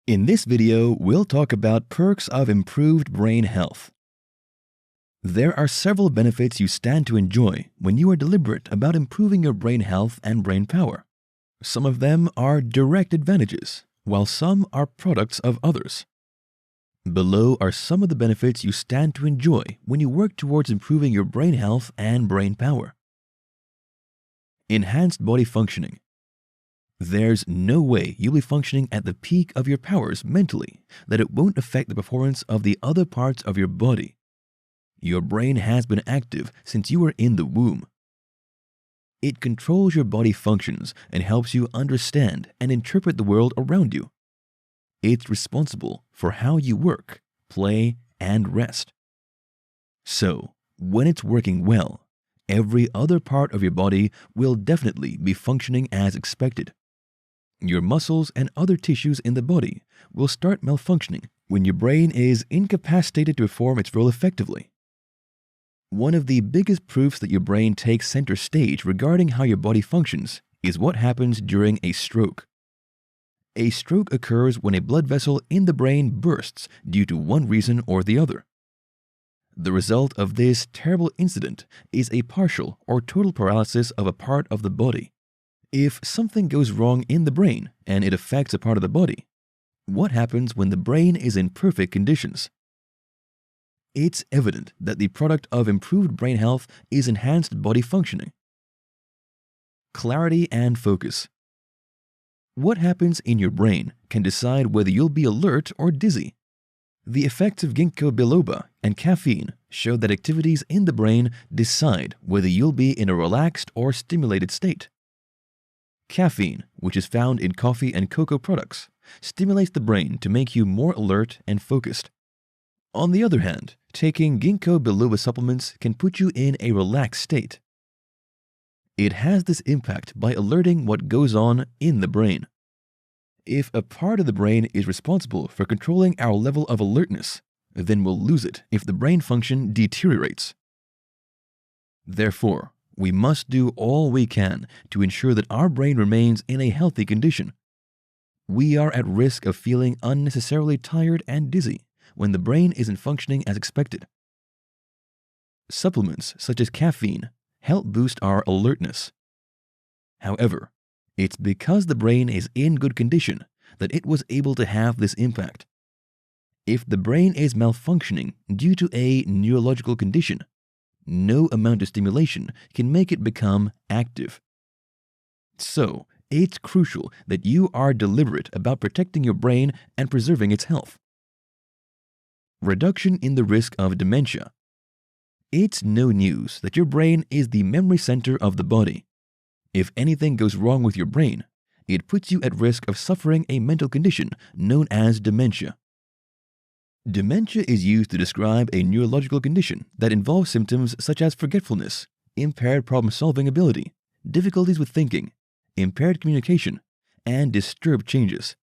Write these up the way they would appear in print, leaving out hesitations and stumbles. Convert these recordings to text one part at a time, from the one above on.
In this video, we'll talk about perks of improved brain health. There are several benefits you stand to enjoy when you are deliberate about improving your brain health and brain power. Some of them are direct advantages, while some are products of others. Below are some of the benefits you stand to enjoy when you work towards improving your brain health and brain power. Enhanced body functioning. There's no way you'll be functioning at the peak of your powers mentally that it won't affect the performance of the other parts of your body. Your brain has been active since you were in the womb. It controls your body functions and helps you understand and interpret the world around you. It's responsible for how you work, play, and rest. So, when it's working well, every other part of your body will definitely be functioning as expected. Your muscles and other tissues in the body will start malfunctioning when your brain is incapacitated to perform its role effectively. One of the biggest proofs that your brain takes center stage regarding how your body functions is what happens during a stroke. A stroke occurs when a blood vessel in the brain bursts due to one reason or the other. The result of this terrible incident is a partial or total paralysis of a part of the body. If something goes wrong in the brain and it affects a part of the body, what happens when the brain is in perfect conditions? It's evident that the product of improved brain health is enhanced body functioning. Clarity and focus. What happens in your brain can decide whether you'll be alert or dizzy. The effects of ginkgo biloba and caffeine show that activities in the brain decide whether you'll be in a relaxed or stimulated state. Caffeine, which is found in coffee and cocoa products, stimulates the brain to make you more alert and focused. On the other hand, taking ginkgo biloba supplements can put you in a relaxed state. It has this impact by alerting what goes on in the brain. If a part of the brain is responsible for controlling our level of alertness, then we'll lose it if the brain function deteriorates. Therefore, we must do all we can to ensure that our brain remains in a healthy condition. We are at risk of feeling unnecessarily tired and dizzy when the brain isn't functioning as expected. Supplements such as caffeine help boost our alertness. However, it's because the brain is in good condition that it was able to have this impact. If the brain is malfunctioning due to a neurological condition, no amount of stimulation can make it become active. So, it's crucial that you are deliberate about protecting your brain and preserving its health. Reduction in the risk of dementia. It's no news that your brain is the memory center of the body. If anything goes wrong with your brain, it puts you at risk of suffering a mental condition known as dementia. Dementia is used to describe a neurological condition that involves symptoms such as forgetfulness, impaired problem-solving ability, difficulties with thinking, impaired communication, and disturbed changes.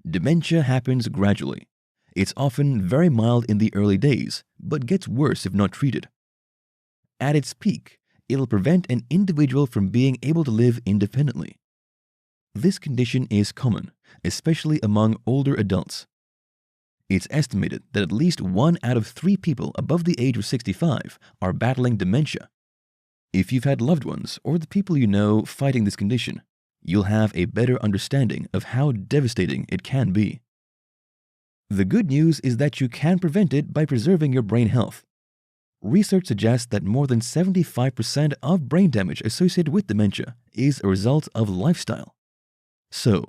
Dementia happens gradually. It's often very mild in the early days, but gets worse if not treated. At its peak, it'll prevent an individual from being able to live independently. This condition is common, especially among older adults. It's estimated that at least 1 out of 3 people above the age of 65 are battling dementia. If you've had loved ones or the people you know fighting this condition, you'll have a better understanding of how devastating it can be. The good news is that you can prevent it by preserving your brain health. Research suggests that more than 75% of brain damage associated with dementia is a result of lifestyle. So,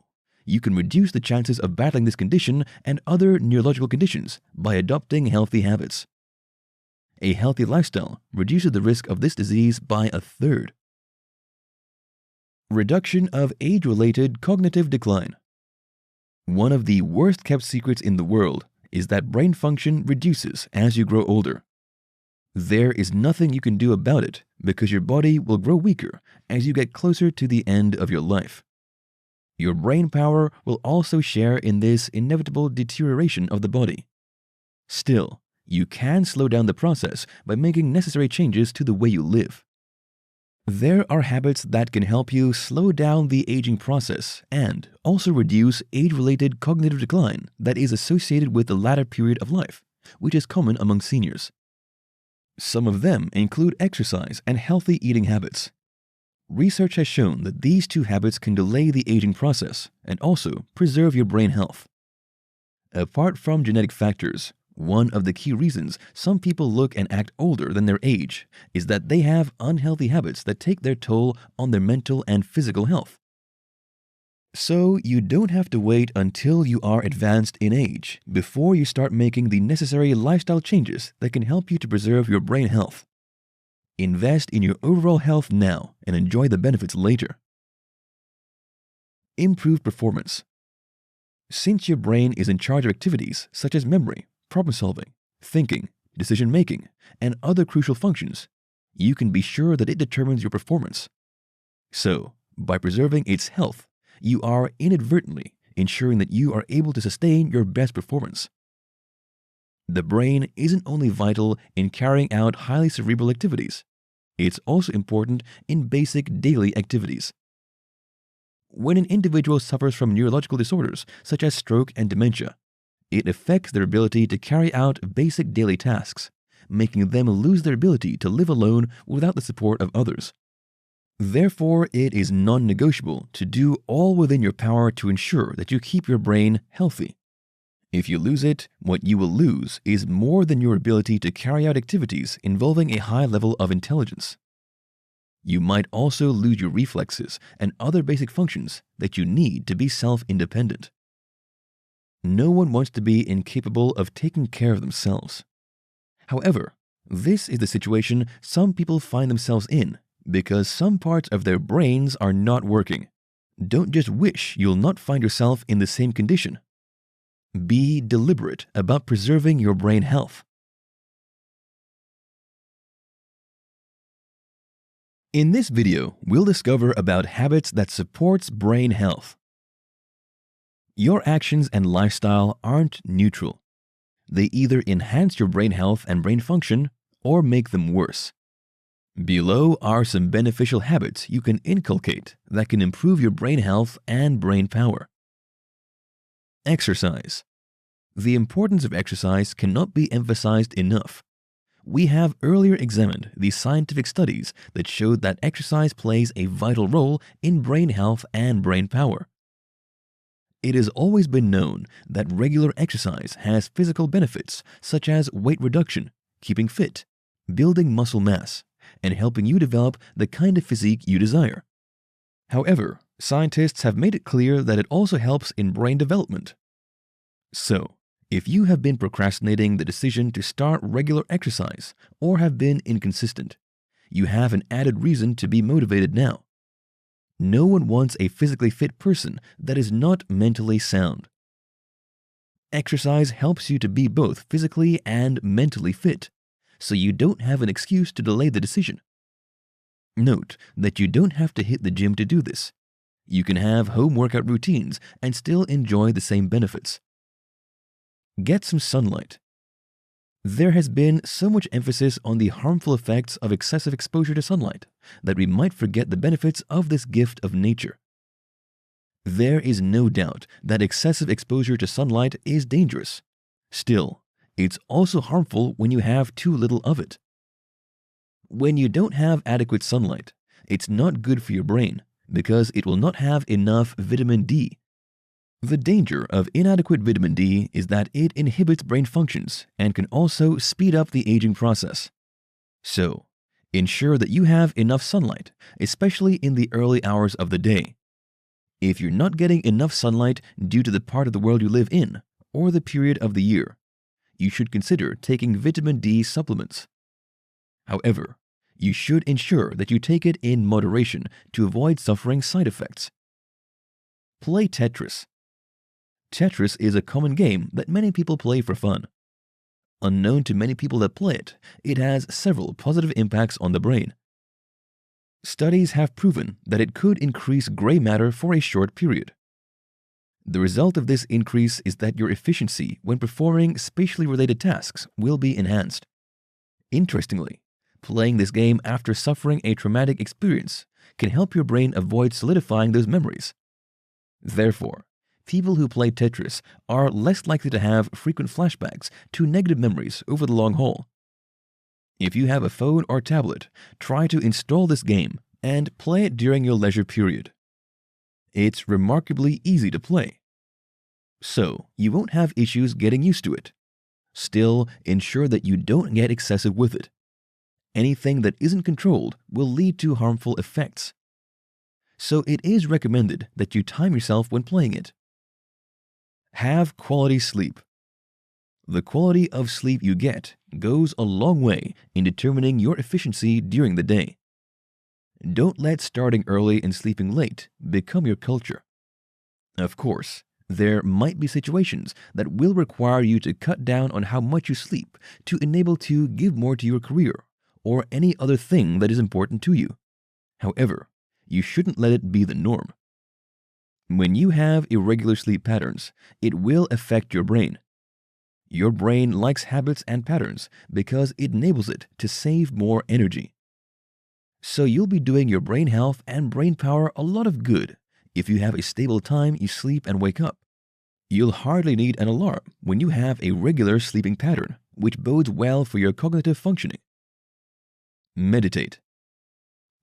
you can reduce the chances of battling this condition and other neurological conditions by adopting healthy habits. A healthy lifestyle reduces the risk of this disease by 1/3. Reduction of age-related cognitive decline. One of the worst-kept secrets in the world is that brain function reduces as you grow older. There is nothing you can do about it because your body will grow weaker as you get closer to the end of your life. Your brain power will also share in this inevitable deterioration of the body. Still, you can slow down the process by making necessary changes to the way you live. There are habits that can help you slow down the aging process and also reduce age-related cognitive decline that is associated with the latter period of life, which is common among seniors. Some of them include exercise and healthy eating habits. Research has shown that these two habits can delay the aging process and also preserve your brain health. Apart from genetic factors, one of the key reasons some people look and act older than their age is that they have unhealthy habits that take their toll on their mental and physical health. So you don't have to wait until you are advanced in age before you start making the necessary lifestyle changes that can help you to preserve your brain health. Invest in your overall health now and enjoy the benefits later. Improved performance. Since your brain is in charge of activities such as memory, problem solving, thinking, decision making, and other crucial functions, you can be sure that it determines your performance. So, by preserving its health, you are inadvertently ensuring that you are able to sustain your best performance. The brain isn't only vital in carrying out highly cerebral activities, it's also important in basic daily activities. When an individual suffers from neurological disorders such as stroke and dementia, it affects their ability to carry out basic daily tasks, making them lose their ability to live alone without the support of others. Therefore, it is non-negotiable to do all within your power to ensure that you keep your brain healthy. If you lose it, what you will lose is more than your ability to carry out activities involving a high level of intelligence. You might also lose your reflexes and other basic functions that you need to be self-independent. No one wants to be incapable of taking care of themselves. However, this is the situation some people find themselves in because some parts of their brains are not working. Don't just wish you'll not find yourself in the same condition. Be deliberate about preserving your brain health. In this video, we'll discover about habits that supports brain health. Your actions and lifestyle aren't neutral. They either enhance your brain health and brain function or make them worse. Below are some beneficial habits you can inculcate that can improve your brain health and brain power. Exercise. The importance of exercise cannot be emphasized enough. We have earlier examined the scientific studies that showed that exercise plays a vital role in brain health and brain power. It has always been known that regular exercise has physical benefits such as weight reduction, keeping fit, building muscle mass, and helping you develop the kind of physique you desire. However, scientists have made it clear that it also helps in brain development. So, if you have been procrastinating the decision to start regular exercise or have been inconsistent, you have an added reason to be motivated now. No one wants a physically fit person that is not mentally sound. Exercise helps you to be both physically and mentally fit, so you don't have an excuse to delay the decision. Note that you don't have to hit the gym to do this. You can have home workout routines and still enjoy the same benefits. Get some sunlight. There has been so much emphasis on the harmful effects of excessive exposure to sunlight that we might forget the benefits of this gift of nature. There is no doubt that excessive exposure to sunlight is dangerous. Still, it's also harmful when you have too little of it. When you don't have adequate sunlight, it's not good for your brain because it will not have enough vitamin D. The danger of inadequate vitamin D is that it inhibits brain functions and can also speed up the aging process. So, ensure that you have enough sunlight, especially in the early hours of the day. If you're not getting enough sunlight due to the part of the world you live in or the period of the year, you should consider taking vitamin D supplements. However, you should ensure that you take it in moderation to avoid suffering side effects. Play Tetris. Tetris is a common game that many people play for fun. Unknown to many people that play it, it has several positive impacts on the brain. Studies have proven that it could increase gray matter for a short period. The result of this increase is that your efficiency when performing spatially related tasks will be enhanced. Interestingly, Playing this game after suffering a traumatic experience can help your brain avoid solidifying those memories. Therefore, people who play Tetris are less likely to have frequent flashbacks to negative memories over the long haul. If you have a phone or tablet, try to install this game and play it during your leisure period. It's remarkably easy to play, so you won't have issues getting used to it. Still, ensure that you don't get excessive with it. Anything that isn't controlled will lead to harmful effects. So it is recommended that you time yourself when playing it. Have quality sleep. The quality of sleep you get goes a long way in determining your efficiency during the day. Don't let starting early and sleeping late become your culture. Of course, there might be situations that will require you to cut down on how much you sleep to enable to give more to your career or any other thing that is important to you. However, you shouldn't let it be the norm. When you have irregular sleep patterns, it will affect your brain. Your brain likes habits and patterns because it enables it to save more energy. So you'll be doing your brain health and brain power a lot of good if you have a stable time you sleep and wake up. You'll hardly need an alarm when you have a regular sleeping pattern, which bodes well for your cognitive functioning. Meditate.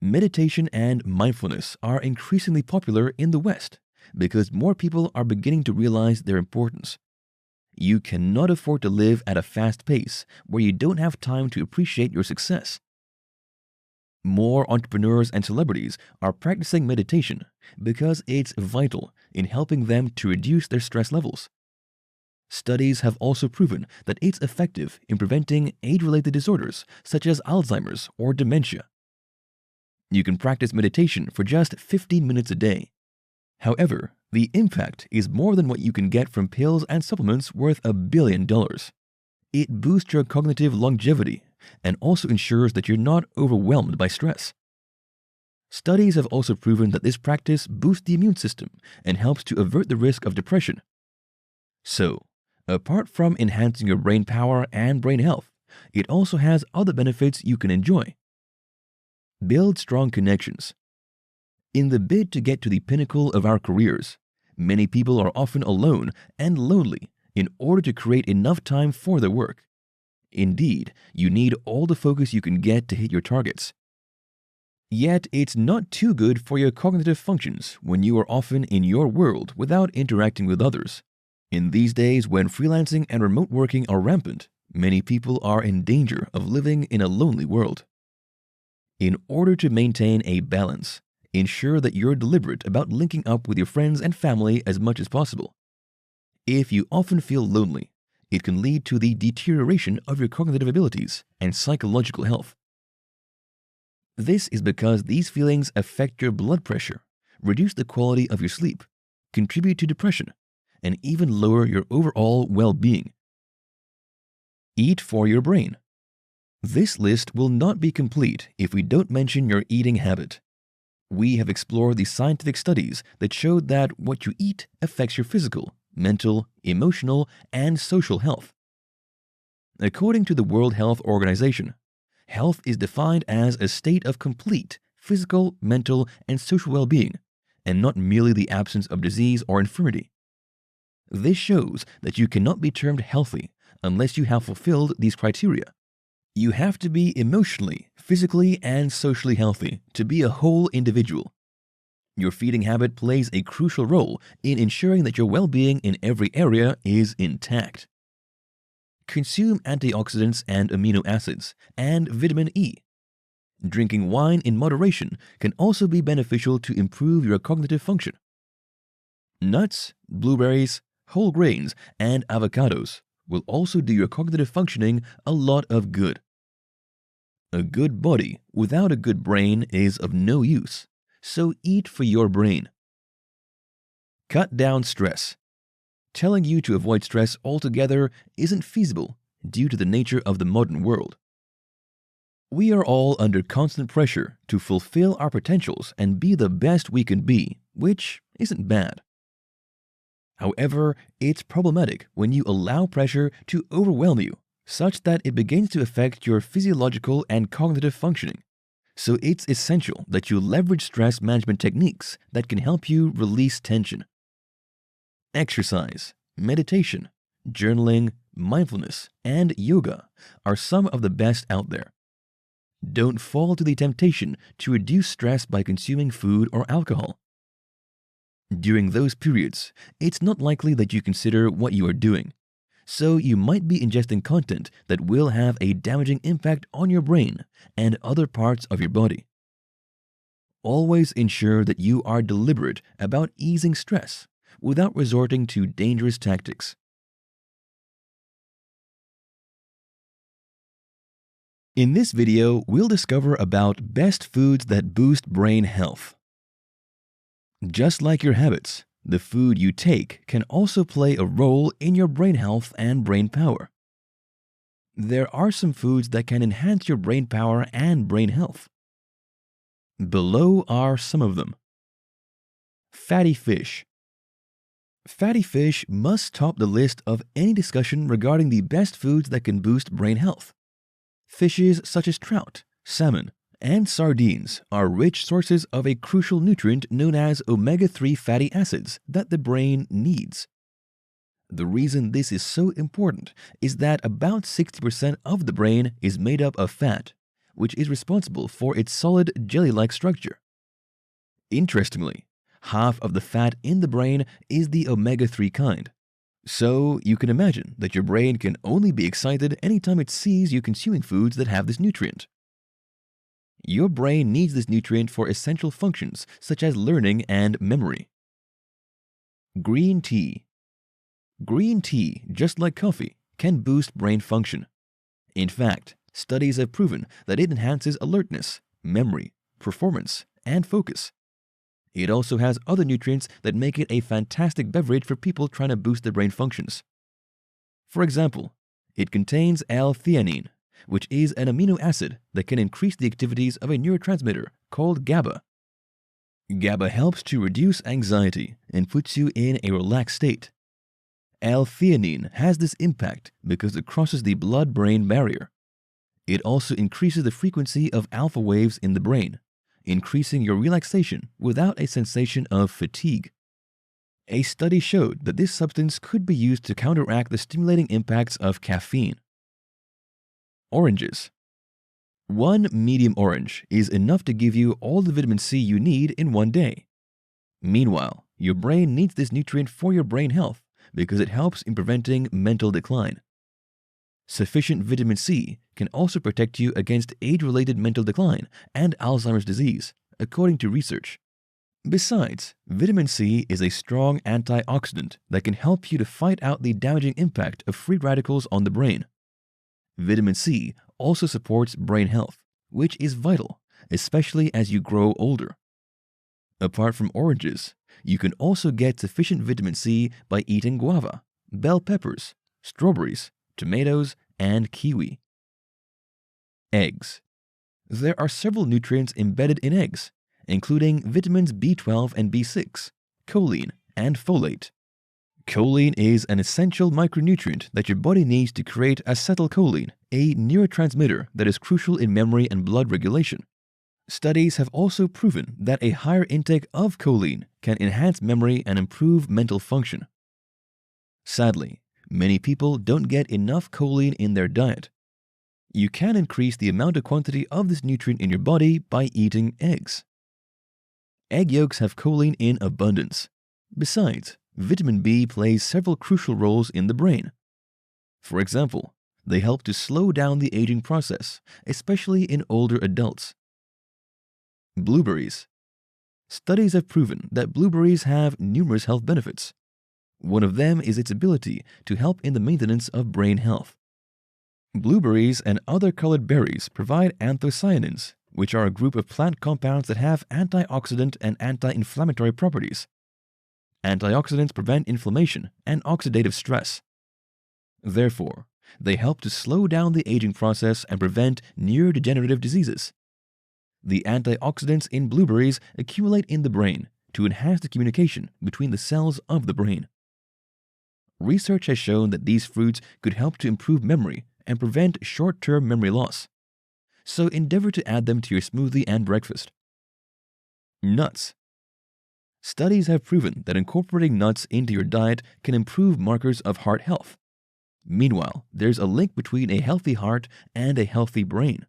Meditation and mindfulness are increasingly popular in the West because more people are beginning to realize their importance. You cannot afford to live at a fast pace where you don't have time to appreciate your success. More entrepreneurs and celebrities are practicing meditation because it's vital in helping them to reduce their stress levels. Studies have also proven that it's effective in preventing age-related disorders such as Alzheimer's or dementia. You can practice meditation for just 15 minutes a day. However, the impact is more than what you can get from pills and supplements worth $1 billion. It boosts your cognitive longevity and also ensures that you're not overwhelmed by stress. Studies have also proven that this practice boosts the immune system and helps to avert the risk of depression. So, apart from enhancing your brain power and brain health, it also has other benefits you can enjoy. Build strong connections. In the bid to get to the pinnacle of our careers, many people are often alone and lonely in order to create enough time for their work. Indeed, you need all the focus you can get to hit your targets. Yet, it's not too good for your cognitive functions when you are often in your world without interacting with others. In these days when freelancing and remote working are rampant, many people are in danger of living in a lonely world. In order to maintain a balance, ensure that you're deliberate about linking up with your friends and family as much as possible. If you often feel lonely, it can lead to the deterioration of your cognitive abilities and psychological health. This is because these feelings affect your blood pressure, reduce the quality of your sleep, contribute to depression, and even lower your overall well-being. Eat for your brain. This list will not be complete if we don't mention your eating habit. We have explored the scientific studies that showed that what you eat affects your physical, mental, emotional, and social health. According to the World Health Organization, health is defined as a state of complete physical, mental, and social well-being, and not merely the absence of disease or infirmity. This shows that you cannot be termed healthy unless you have fulfilled these criteria. You have to be emotionally, physically, and socially healthy to be a whole individual. Your feeding habit plays a crucial role in ensuring that your well-being in every area is intact. Consume antioxidants and amino acids and vitamin E. Drinking wine in moderation can also be beneficial to improve your cognitive function. Nuts, blueberries, whole grains, and avocados will also do your cognitive functioning a lot of good. A good body without a good brain is of no use, so eat for your brain. Cut down stress. Telling you to avoid stress altogether isn't feasible due to the nature of the modern world. We are all under constant pressure to fulfill our potentials and be the best we can be, which isn't bad. However, it's problematic when you allow pressure to overwhelm you, such that it begins to affect your physiological and cognitive functioning. So it's essential that you leverage stress management techniques that can help you release tension. Exercise, meditation, journaling, mindfulness, and yoga are some of the best out there. Don't fall to the temptation to reduce stress by consuming food or alcohol. During those periods, it's not likely that you consider what you are doing, so you might be ingesting content that will have a damaging impact on your brain and other parts of your body. Always ensure that you are deliberate about easing stress without resorting to dangerous tactics. In this video, we'll discover about best foods that boost brain health. Just like your habits, the food you take can also play a role in your brain health and brain power. There are some foods that can enhance your brain power and brain health. Below are some of them. Fatty fish. Fatty fish must top the list of any discussion regarding the best foods that can boost brain health. Fishes such as trout, salmon, and sardines are rich sources of a crucial nutrient known as omega-3 fatty acids that the brain needs. The reason this is so important is that about 60% of the brain is made up of fat, which is responsible for its solid jelly-like structure. Interestingly, half of the fat in the brain is the omega-3 kind. So you can imagine that your brain can only be excited anytime it sees you consuming foods that have this nutrient. Your brain needs this nutrient for essential functions such as learning and memory. Green tea. Green tea, just like coffee, can boost brain function. In fact, studies have proven that it enhances alertness, memory, performance, and focus. It also has other nutrients that make it a fantastic beverage for people trying to boost their brain functions. For example, it contains L-theanine, which is an amino acid that can increase the activities of a neurotransmitter called GABA. GABA helps to reduce anxiety and puts you in a relaxed state. L-theanine has this impact because it crosses the blood-brain barrier. It also increases the frequency of alpha waves in the brain, increasing your relaxation without a sensation of fatigue. A study showed that this substance could be used to counteract the stimulating impacts of caffeine. Oranges. One medium orange is enough to give you all the vitamin C you need in one day. Meanwhile, your brain needs this nutrient for your brain health because it helps in preventing mental decline. Sufficient vitamin C can also protect you against age-related mental decline and Alzheimer's disease, according to research. Besides, vitamin C is a strong antioxidant that can help you to fight out the damaging impact of free radicals on the brain. Vitamin C also supports brain health, which is vital, especially as you grow older. Apart from oranges, you can also get sufficient vitamin C by eating guava, bell peppers, strawberries, tomatoes, and kiwi. Eggs. There are several nutrients embedded in eggs, including vitamins B12 and B6, choline, and folate. Choline is an essential micronutrient that your body needs to create acetylcholine, a neurotransmitter that is crucial in memory and blood regulation. Studies have also proven that a higher intake of choline can enhance memory and improve mental function. Sadly, many people don't get enough choline in their diet. You can increase the amount of quantity of this nutrient in your body by eating eggs. Egg yolks have choline in abundance. Besides, vitamin B plays several crucial roles in the brain. For example, they help to slow down the aging process, especially in older adults. Blueberries. Studies have proven that blueberries have numerous health benefits. One of them is its ability to help in the maintenance of brain health. Blueberries and other colored berries provide anthocyanins, which are a group of plant compounds that have antioxidant and anti-inflammatory properties. Antioxidants prevent inflammation and oxidative stress. Therefore, they help to slow down the aging process and prevent neurodegenerative diseases. The antioxidants in blueberries accumulate in the brain to enhance the communication between the cells of the brain. Research has shown that these fruits could help to improve memory and prevent short-term memory loss. So endeavor to add them to your smoothie and breakfast. Nuts. Studies have proven that incorporating nuts into your diet can improve markers of heart health. Meanwhile, there's a link between a healthy heart and a healthy brain.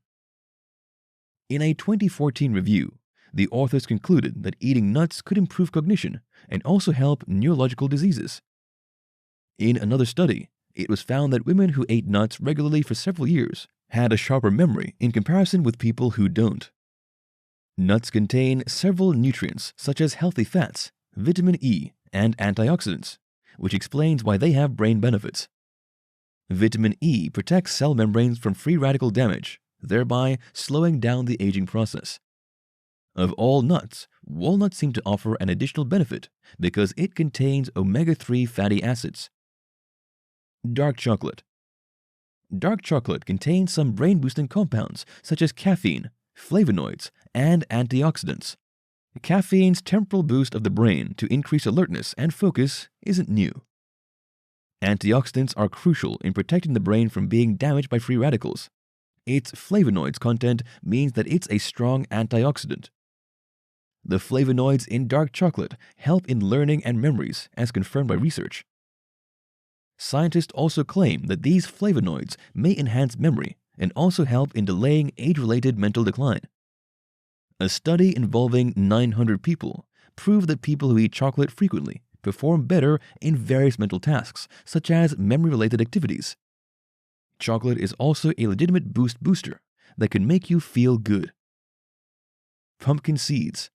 In a 2014 review, the authors concluded that eating nuts could improve cognition and also help neurological diseases. In another study, it was found that women who ate nuts regularly for several years had a sharper memory in comparison with people who don't. Nuts contain several nutrients such as healthy fats, vitamin E, and antioxidants, which explains why they have brain benefits. Vitamin E protects cell membranes from free radical damage, thereby slowing down the aging process. Of all nuts, walnuts seem to offer an additional benefit because it contains omega-3 fatty acids. Dark chocolate. Dark chocolate contains some brain-boosting compounds such as caffeine, flavonoids, and antioxidants. Caffeine's temporal boost of the brain to increase alertness and focus isn't new. Antioxidants are crucial in protecting the brain from being damaged by free radicals. Its flavonoids content means that it's a strong antioxidant. The flavonoids in dark chocolate help in learning and memories, as confirmed by research. Scientists also claim that these flavonoids may enhance memory and also help in delaying age-related mental decline. A study involving 900 people proved that people who eat chocolate frequently perform better in various mental tasks, such as memory-related activities. Chocolate is also a legitimate booster that can make you feel good. Pumpkin seeds.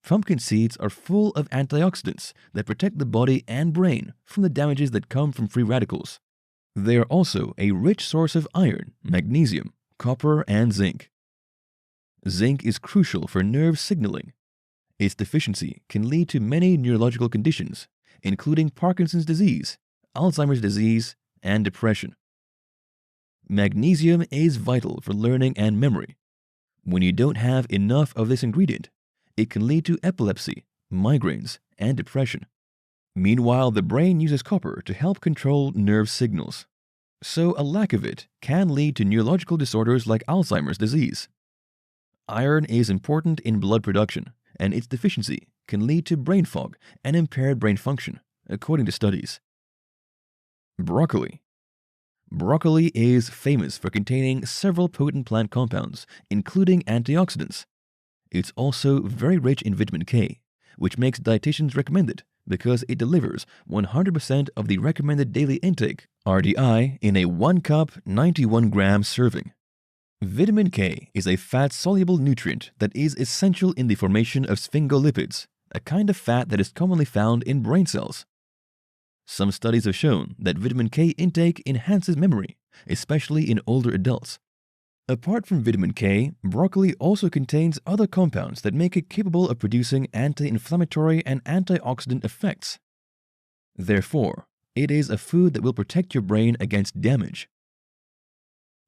Pumpkin seeds are full of antioxidants that protect the body and brain from the damages that come from free radicals. They are also a rich source of iron, magnesium, copper, and zinc. Zinc is crucial for nerve signaling. Its deficiency can lead to many neurological conditions, including Parkinson's disease, Alzheimer's disease, and depression. Magnesium is vital for learning and memory. When you don't have enough of this ingredient, it can lead to epilepsy, migraines, and depression. Meanwhile, the brain uses copper to help control nerve signals. So a lack of it can lead to neurological disorders like Alzheimer's disease. Iron is important in blood production, and its deficiency can lead to brain fog and impaired brain function, according to studies. Broccoli. Broccoli is famous for containing several potent plant compounds, including antioxidants. It's also very rich in vitamin K, which makes dietitians recommend it because it delivers 100% of the recommended daily intake, RDI, in a 1 cup, 91-gram serving. Vitamin K is a fat-soluble nutrient that is essential in the formation of sphingolipids, a kind of fat that is commonly found in brain cells. Some studies have shown that vitamin K intake enhances memory, especially in older adults. Apart from vitamin K, broccoli also contains other compounds that make it capable of producing anti-inflammatory and antioxidant effects. Therefore, it is a food that will protect your brain against damage.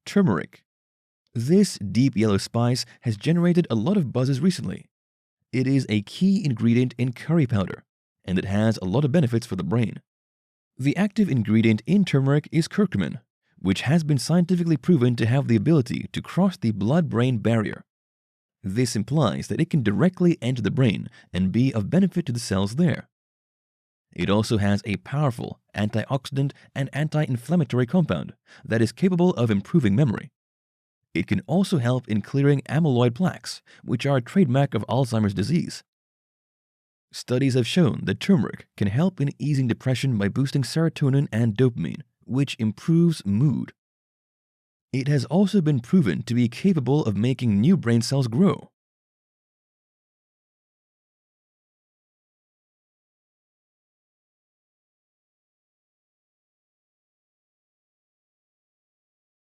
Turmeric. This deep yellow spice has generated a lot of buzzes recently. It is a key ingredient in curry powder, and it has a lot of benefits for the brain. The active ingredient in turmeric is curcumin, which has been scientifically proven to have the ability to cross the blood-brain barrier. This implies that it can directly enter the brain and be of benefit to the cells there. It also has a powerful antioxidant and anti-inflammatory compound that is capable of improving memory. It can also help in clearing amyloid plaques, which are a trademark of Alzheimer's disease. Studies have shown that turmeric can help in easing depression by boosting serotonin and dopamine, which improves mood. It has also been proven to be capable of making new brain cells grow,